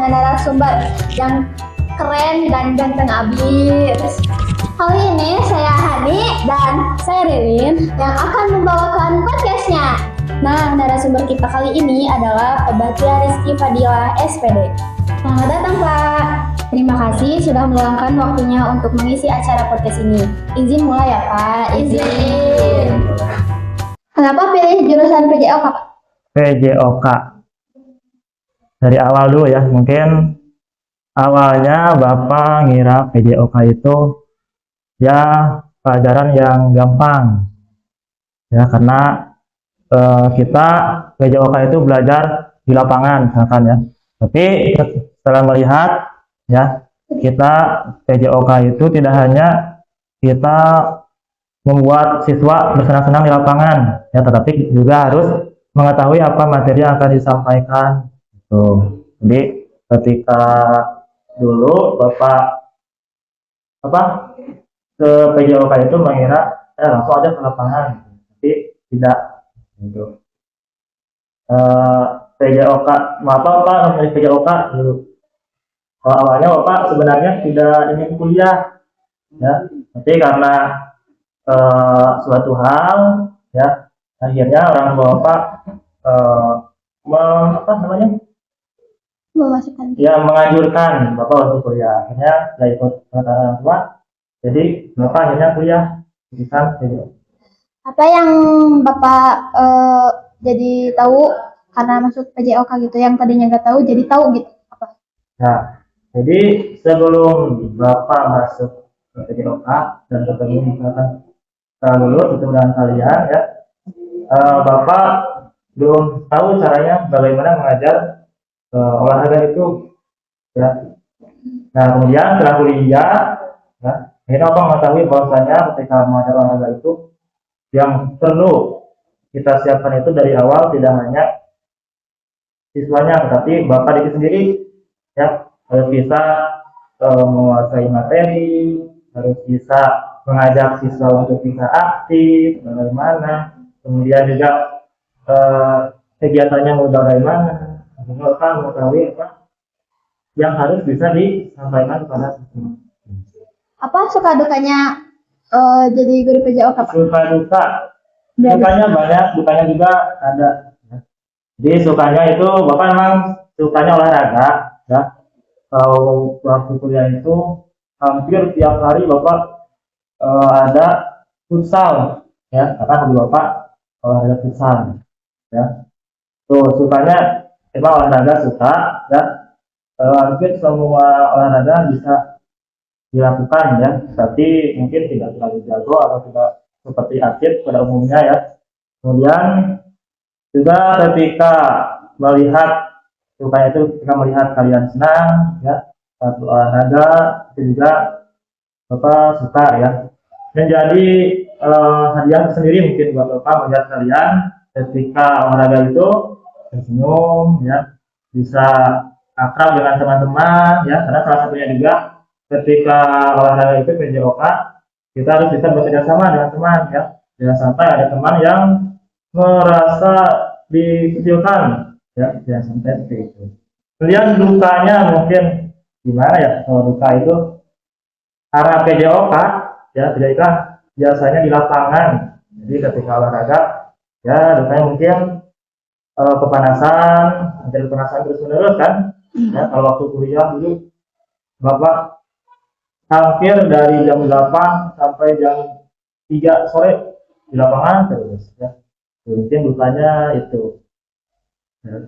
dengan narasumber yang keren dan ganteng abis. Kali ini saya Hani dan saya Ririn yang akan membawakan podcastnya. Nah, narasumber kita kali ini adalah Pak Batia Rizky Fadila, SPD. Selamat datang, Pak. Terima kasih sudah meluangkan waktunya untuk mengisi acara podcast ini. Izin mulai ya, Pak. Izin. Kenapa pilih jurusan PJOK, Pak? PJOK. Dari awal dulu ya, mungkin awalnya Bapak ngira PJOK itu ya pelajaran yang gampang. Ya, karena kita PJOK itu belajar di lapangan misalkan ya. Tapi setelah melihat ya, kita PJOK itu tidak hanya kita membuat siswa bersenang-senang di lapangan ya, tetapi juga harus mengetahui apa materi yang akan disampaikan gitu. Jadi ketika dulu Bapak ke PJOK itu mengira langsung aja ke lapangan, tapi tidak gitu. PJOK, Bapak memilih PJOK dulu. Kalau awalnya Bapak sebenarnya tidak ingin kuliah ya, tapi karena suatu hal ya, akhirnya orang tua Bapak Memasukkan. Ya, menganjurkan Bapak untuk kuliah. Akhirnya setelah ikut perkataan orang tua, jadi Bapak akhirnya kuliah jurusan PJOK. Apa yang Bapak jadi tahu karena masuk PJOK gitu, yang tadinya nggak tahu jadi tahu gitu? Apa? Nah, jadi sebelum Bapak masuk ke PJOK dan ketemu misalkan lulus ketemu dengan kalian ya, Bapak belum tahu caranya bagaimana mengajar olahraga itu ya. Nah, kemudian setelah kuliah ya, akhirnya Bapak mengetahui bahwasanya ketika mengajar olahraga itu yang perlu kita siapkan itu dari awal tidak hanya siswanya, tetapi Bapak diri sendiri ya, harus bisa menguasai materi, harus bisa mengajak siswa untuk bisa aktif bagaimana, kemudian juga kegiatannya mau bagaimana, Bapak mengetahui apa yang harus bisa disampaikan kepada siswa. Apa suka dukanya jadi guru PJOK, Pak? Suka duka, dukanya banyak, dukanya juga ada. Jadi sukanya itu Bapak memang sukanya olahraga ya. Kalau waktu kuliah itu hampir tiap hari Bapak ada futsal ya, karena hobi Bapak olahraga futsal ya. Tuh sukanya emang olahraga suka ya. Hampir semua olahraga bisa dilakukan ya, tapi mungkin tidak terlalu jago atau tidak seperti atlet pada umumnya ya. Kemudian juga ketika melihat sukanya itu ketika melihat kalian senang ya satu olahraga, itu juga Bapak suka ya. Menjadi hadiah sendiri mungkin buat Bapak melihat kalian ketika olahraga itu tersenyum ya, bisa akrab dengan teman-teman ya, karena salah satunya juga ketika olahraga itu PJOK kita harus bisa bekerja sama dengan teman ya, jangan sampai ada teman yang merasa dikucilkan ya, jangan sampai seperti itu. Kemudian dukanya mungkin gimana ya, kalau duka itu karena PJOK ya tidak biasanya di lapangan, jadi ketika olahraga ya dukanya mungkin kepanasan terus menerus kan ya. Kalau waktu kuliah dulu Bapak hampir dari jam 8 sampai jam 3 sore di lapangan terus ya. Mungkin dukanya itu ya.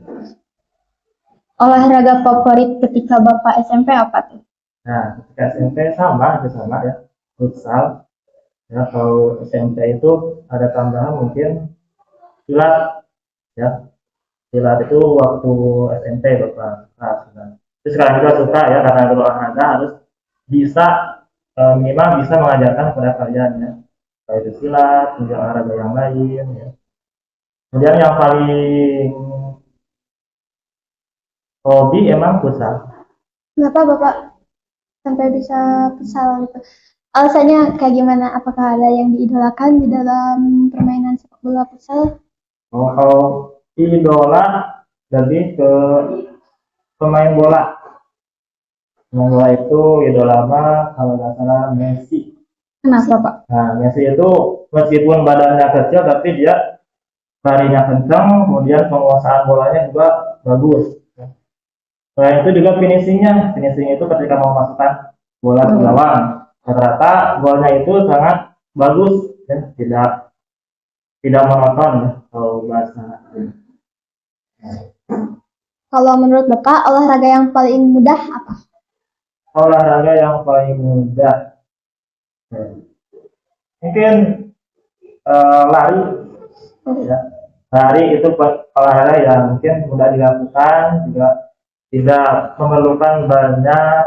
Olahraga favorit ketika Bapak SMP apa tuh? Nah, ketika SMP sama ya, futsal ya. Kalau SMP itu ada tambahan mungkin silat ya. Silat itu waktu SMP Bapak terus sekarang juga suka ya, karena olahraga harus bisa minimal bisa mengajarkan kepada kalian ya, baik itu silat, kemudian olahraga yang lain ya. Kemudian yang paling hobi emang futsal. Kenapa Bapak sampai bisa futsal gitu? Alasannya kayak gimana? Apakah ada yang diidolakan di dalam permainan sepak bola futsal? Kalau idola lebih ke pemain bola Pemain bola itu idola lama kalau nggak salah Messi. Kenapa, Pak? Nah, Messi itu meskipun badannya kecil tapi dia larinya kencang, kemudian penguasaan bolanya juga bagus. Selain itu juga finishing itu ketika memasukkan bola ke gawang, rata-rata golnya itu sangat bagus, ya, tidak monoton ya, kalau bahasa. Kalau menurut Bapak, olahraga yang paling mudah apa? Olahraga yang paling mudah, mungkin lari, ya. Lari itu olahraga yang mungkin mudah dilakukan, juga tidak memerlukan banyak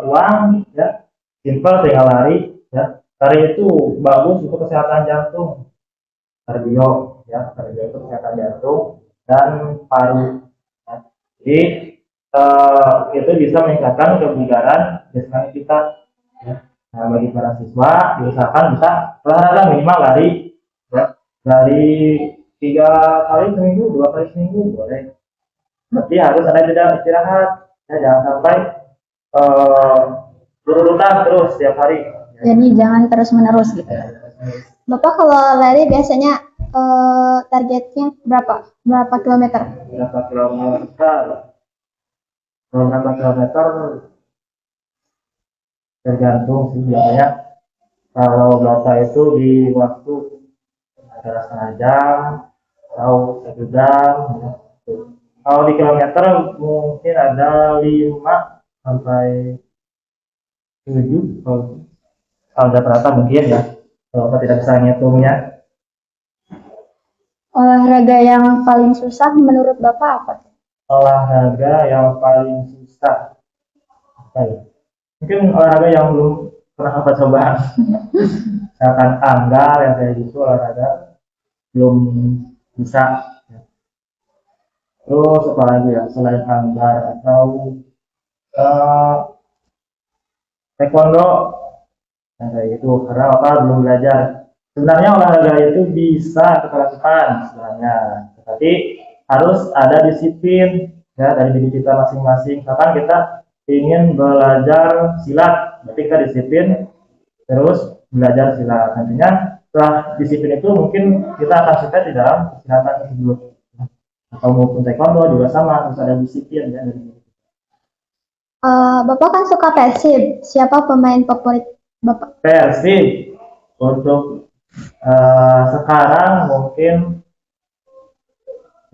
uang, ya, simpel tinggal lari, ya. Lari itu bagus untuk kesehatan jantung, kardio, ya, kardio itu kesehatan jantung dan paru, ya. Jadi itu bisa meningkatkan kebugaran jasmani kita, ya. Nah, bagi para siswa diusahakan bisa olahraga minimal lari, ya, dari 3 kali seminggu, 2 kali seminggu boleh. Tapi harus ada jeda istirahat, ya, jangan sampai berurutan terus setiap hari. Jadi jangan terus-menerus gitu. Bapak kalau lari biasanya targetnya berapa? Berapa kilometer? Berapa kilometer? Berapa kilometer? Tergantung sih, biasanya kalau Bapak itu di waktu antara setengah jam atau 1 jam, ya. Kalau di kilometer mungkin ada 5 sampai 7, kalau rata-rata mungkin ya, kalau Bapak tidak bisa ngitungnya. Olahraga yang paling susah menurut Bapak apa? Olahraga yang paling susah apa ya? Mungkin olahraga yang belum pernah Bapak coba. Misalkan anggar yang kayak gitu, olahraga belum bisa. Terus apa lagi ya selain anggar, atau taekwondo, nah, kayak gitu, karena apa belum belajar. Sebenarnya olahraga itu bisa kita lakukan sebenarnya, tetapi harus ada disiplin, ya, dari diri kita masing-masing. Kapan kita ingin belajar silat, berarti kita disiplin terus belajar silat. Nantinya setelah disiplin itu mungkin kita akan sukses di dalam kesehatan tersebut. Atau maupun taekwondo juga sama, harus ada disiplin, ya, dari diri. Bapak kan suka Persib. Siapa pemain favorit Bapak? Persib untuk sekarang mungkin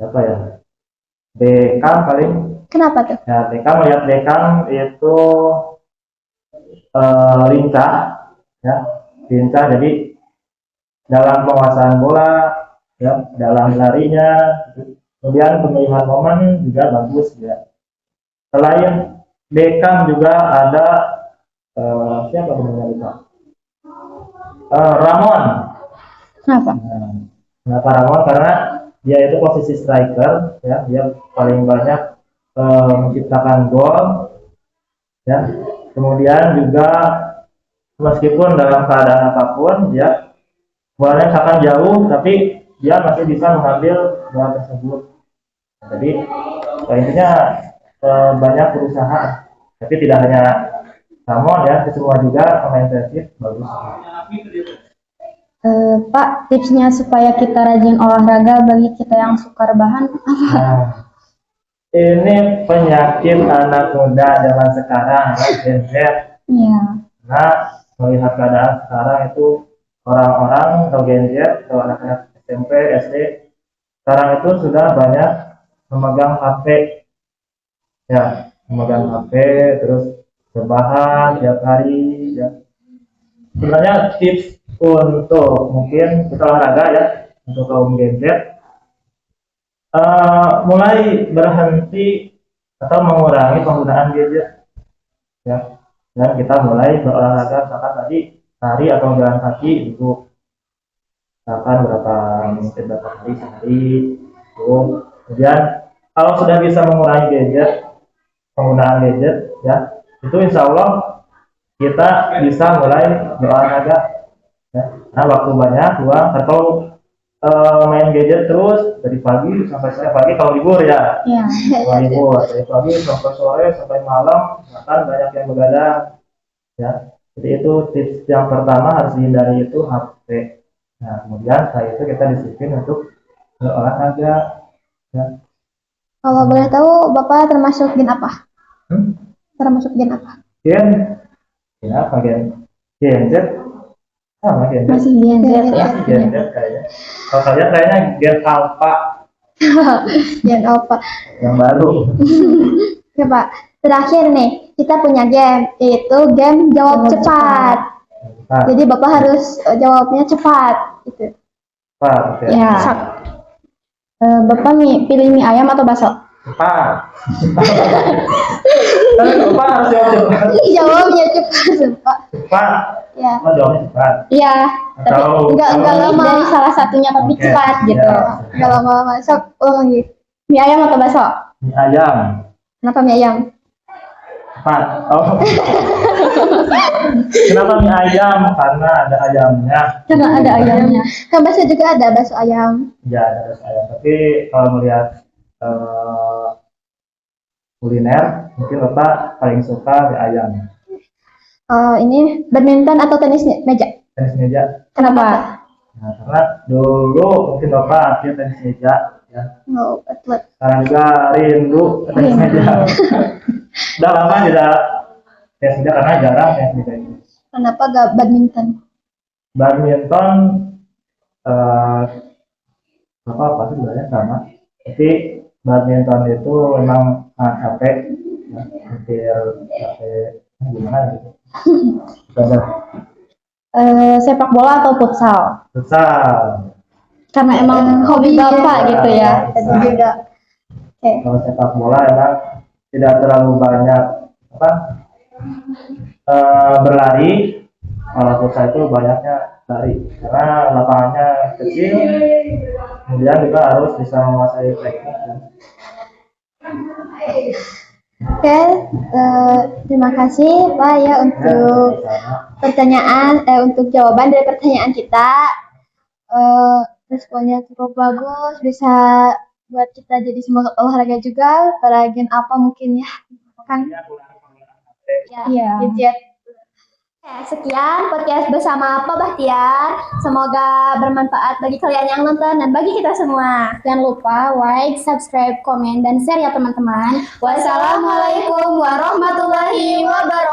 apa ya, Beckham paling. Kenapa tuh? Ya, Beckham itu lincah, ya, lincah. Jadi dalam penguasaan bola, ya, dalam larinya, kemudian pemilihan momen juga bagus, ya. Selain Beckham juga ada siapa namanya, Ramon. Kenapa? Kenapa Ramon? Karena dia itu posisi striker, ya, dia paling banyak menciptakan gol, ya. Kemudian juga meskipun dalam keadaan apapun, dia bolanya misalkan jauh, tapi dia masih bisa mengambil bola tersebut. Jadi intinya banyak berusaha, tapi tidak hanya Ramon, ya, semua juga pemain Persib bagus. Pak, tipsnya supaya kita rajin olahraga bagi kita yang suka rebahan apa? Nah, ini penyakit anak muda zaman sekarang, ya, Gen Z. Iya. Nah, melihat keadaan sekarang itu orang-orang atau Gen Z atau anak-anak SMP, SD sekarang itu sudah banyak memegang HP, ya, memegang HP terus rebahan tiap hari, ya. Sebenarnya tips untuk mungkin kita olahraga, ya, untuk kaum Gen Z, mulai berhenti atau mengurangi penggunaan gadget, ya, dan kita mulai berolahraga, misalkan tadi lari atau jalan kaki dulu, misalkan berapa kali sehari, kemudian kalau sudah bisa mengurangi penggunaan gadget, ya, itu insya Allah kita bisa mulai berolahraga, ya. Nah, waktu banyak luang atau main gadget terus dari pagi sampai sore, pagi kalau libur ya. Iya. Kalau libur dari pagi sampai sore sampai malam, bahkan banyak yang begadang ya. Jadi itu tips yang pertama, harus dihindari itu HP. Nah kemudian setelah itu kita disiplin untuk berolahraga ya. Kalau boleh tahu, Bapak termasuk gen apa? Termasuk gen apa? Gen apa Gen Z sama Gen Z. Masih Gen Z ya. Gen Z kayaknya. Kalau kalian kayaknya Gen Alpha Gen apa? yang baru. Oke Pak, terakhir nih, kita punya game, yaitu game jawab cepat. Nah, Jadi Bapak harus jawabnya cepat. Gitu. cepat oke. Ya. Bapak pilih mie ayam atau bakso? Cepat. Kan cepat harus jawab cepat. Jawabnya cepat, Pak. Cepat. Ya. Oh, jawabnya cepat. Iya. Atau enggak lama. Dari salah satunya tapi Oke, cepat gitu. ya. Enggak lama-lama. Sok, ulang lagi. Mie ayam atau bakso? Mie ayam. Kenapa mie ayam? Cepat. Oh. Kenapa mie ayam? Karena ada ayamnya. Karena ada ayamnya. Kan bakso juga ada bakso ayam. Ya, ada rasa ayam. Tapi kalau melihat kuliner, mungkin Bapak paling suka mie ayam. Ini badminton atau tenis meja? Tenis meja. Kenapa? Nah, karena dulu mungkin Bapak aktif tenis meja ya. Oh, atlet. Sekarang juga rindu ke tenis meja. Udah lama tidak tenis meja karena jarang tenis meja itu. Kenapa gak badminton? Badminton Bapak pasti sebenarnya sama. Tapi badminton itu memang sangat capek, ya, hampir capek gimana gitu. Benar. Sepak bola atau futsal? Futsal. Karena emang hobi Bapak gitu ya. Tadi juga. Oke. Kalau sepak bola emang tidak terlalu banyak apa berlari. Kalau futsal itu banyaknya lari karena lapangannya kecil, kemudian juga harus bisa menguasai teknik kan. Oke, terima kasih Pak ya untuk pertanyaan, untuk jawaban dari pertanyaan kita. Responnya cukup bagus, bisa buat kita jadi semangat olahraga juga. Para gen apa mungkin ya, kan? Iya. Gadget. Oke, sekian podcast bersama Pak Bahtiar. Semoga bermanfaat bagi kalian yang nonton dan bagi kita semua. Jangan lupa like, subscribe, komen, dan share ya teman-teman. Wassalamualaikum warahmatullahi wabarakatuh.